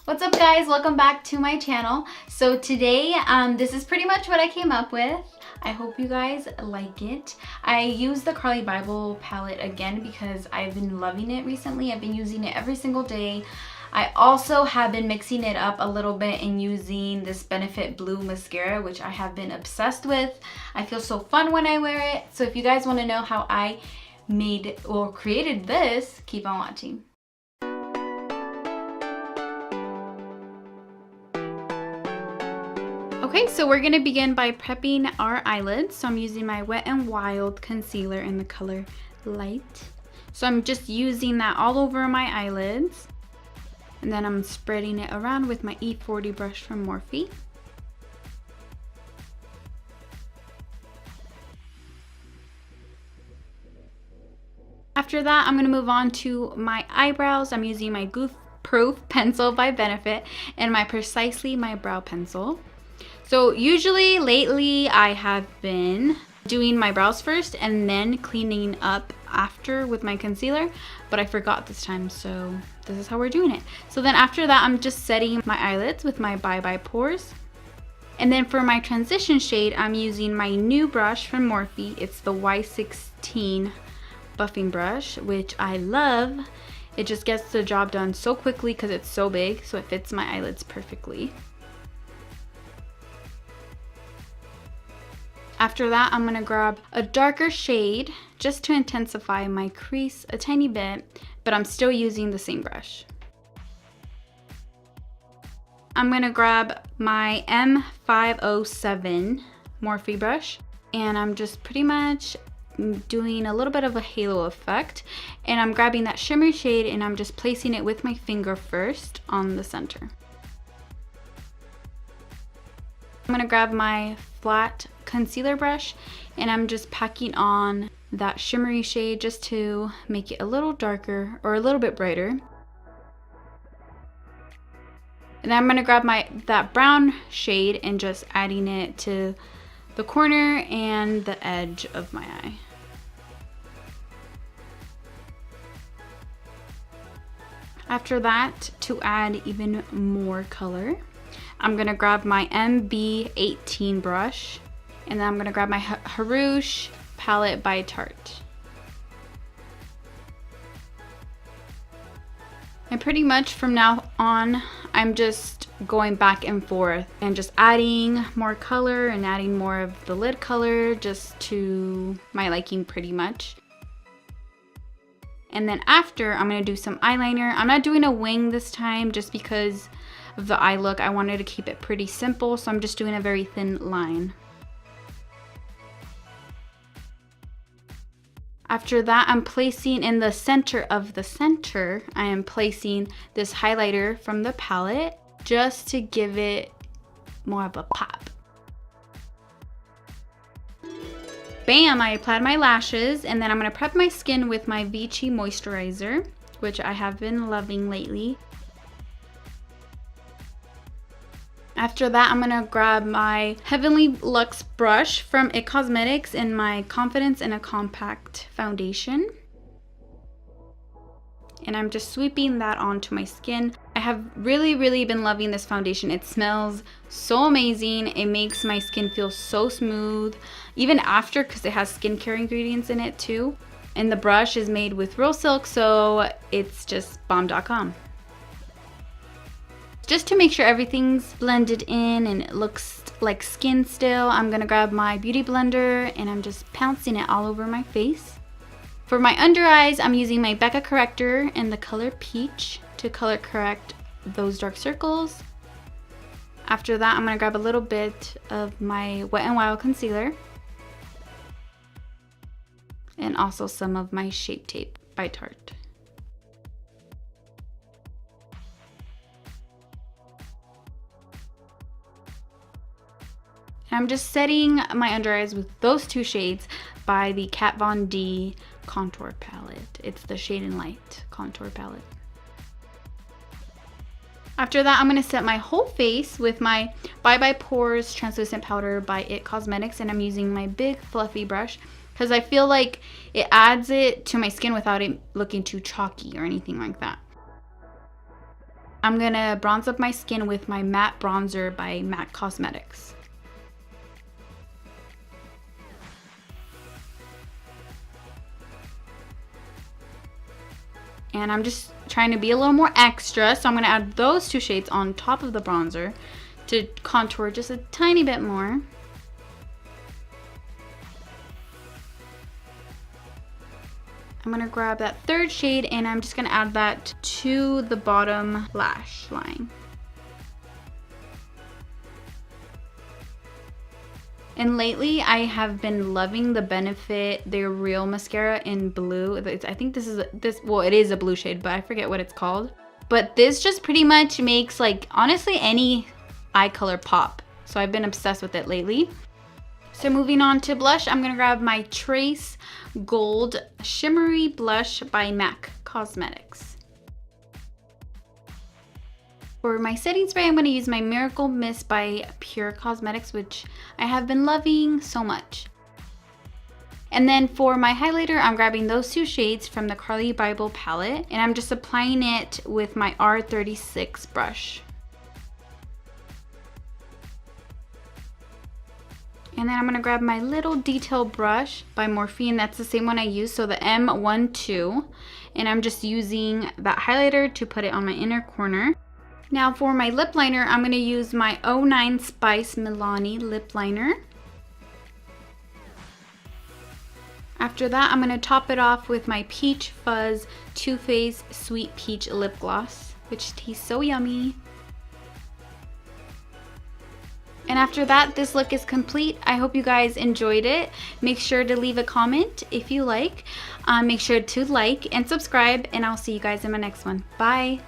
What's up guys, welcome back to my channel. So today this is pretty much what I came up with. I hope you guys like it. I used the Carly Bible palette again because I've been loving it recently. I've been using it every single day. I also have been mixing it up a little bit and using this Benefit Blue mascara, which I have been obsessed with. I feel so fun when I wear it. So if you guys want to know how I made or created this, keep on watching. Okay, so we're gonna begin by prepping our eyelids. So I'm using my Wet n Wild concealer in the color Light. So I'm just using that all over my eyelids. And then I'm spreading it around with my E40 brush from Morphe. After that, I'm gonna move on to my eyebrows. I'm using my Goof Proof pencil by Benefit and my Precisely My Brow pencil. So usually lately I have been doing my brows first and then cleaning up after with my concealer, but I forgot this time, so this is how we're doing it. So then after that, I'm just setting my eyelids with my Bye Bye Pores. And then for my transition shade, I'm using my new brush from Morphe. It's the Y16 buffing brush, which I love. It just gets the job done so quickly because it's so big, so it fits my eyelids perfectly. After that, I'm gonna grab a darker shade just to intensify my crease a tiny bit, but I'm still using the same brush. I'm gonna grab my M507 Morphe brush, and I'm just pretty much doing a little bit of a halo effect, and I'm grabbing that shimmer shade and I'm just placing it with my finger first on the center. I'm gonna grab my flat concealer brush and I'm just packing on that shimmery shade just to make it a little darker or a little bit brighter. And then I'm gonna grab that brown shade and just adding it to the corner and the edge of my eye. After that, to add even more color, I'm gonna grab my MB18 brush, and then I'm gonna grab my Rouge palette by Tarte. And pretty much from now on, I'm just going back and forth and just adding more color and adding more of the lid color just to my liking pretty much. And then after, I'm gonna do some eyeliner. I'm not doing a wing this time just because of the eye look. I wanted to keep it pretty simple, so I'm just doing a very thin line. After that, I'm placing in the center of the center, I am placing this highlighter from the palette just to give it more of a pop. Bam, I applied my lashes, and then I'm gonna prep my skin with my Vichy moisturizer, which I have been loving lately. After that, I'm gonna grab my Heavenly Luxe brush from IT Cosmetics in my Confidence in a Compact foundation. And I'm just sweeping that onto my skin. I have really been loving this foundation. It smells so amazing. It makes my skin feel so smooth, even after, because it has skincare ingredients in it too. And the brush is made with real silk, so it's just bomb.com. Just to make sure everything's blended in and it looks like skin still, I'm gonna grab my beauty blender and I'm just pouncing it all over my face. For my under eyes, I'm using my Becca corrector in the color Peach to color correct those dark circles. After that, I'm gonna grab a little bit of my Wet n Wild concealer and also some of my Shape Tape by Tarte. I'm just setting my under eyes with those two shades by the Kat Von D contour palette. It's the Shade and Light contour palette. After that, I'm going to set my whole face with my Bye Bye Pores translucent powder by IT Cosmetics, and I'm using my big fluffy brush because I feel like it adds it to my skin without it looking too chalky or anything like that. I'm gonna bronze up my skin with my matte bronzer by MAC Cosmetics. And I'm just trying to be a little more extra, so I'm gonna add those two shades on top of the bronzer to contour just a tiny bit more. I'm gonna grab that third shade and I'm just gonna add that to the bottom lash line. And lately, I have been loving the Benefit They're Real mascara in blue. I think this is well, it is a blue shade, but I forget what it's called. But this just pretty much makes, like, honestly, any eye color pop. So I've been obsessed with it lately. So moving on to blush, I'm gonna grab my Trace Gold Shimmery Blush by MAC Cosmetics. For my setting spray, I'm going to use my Miracle Mist by Pure Cosmetics, which I have been loving so much. And then for my highlighter, I'm grabbing those two shades from the Carly Bible palette, and I'm just applying it with my R36 brush. And then I'm going to grab my little detail brush by Morphe, and that's the same one I use, so the M12. And I'm just using that highlighter to put it on my inner corner. Now for my lip liner, I'm going to use my 09 Spice Milani lip liner. After that, I'm going to top it off with my Peach Fuzz Too Faced Sweet Peach lip gloss, which tastes so yummy. And after that, this look is complete. I hope you guys enjoyed it. Make sure to leave a comment if you like. Make sure to like and subscribe, and I'll see you guys in my next one. Bye!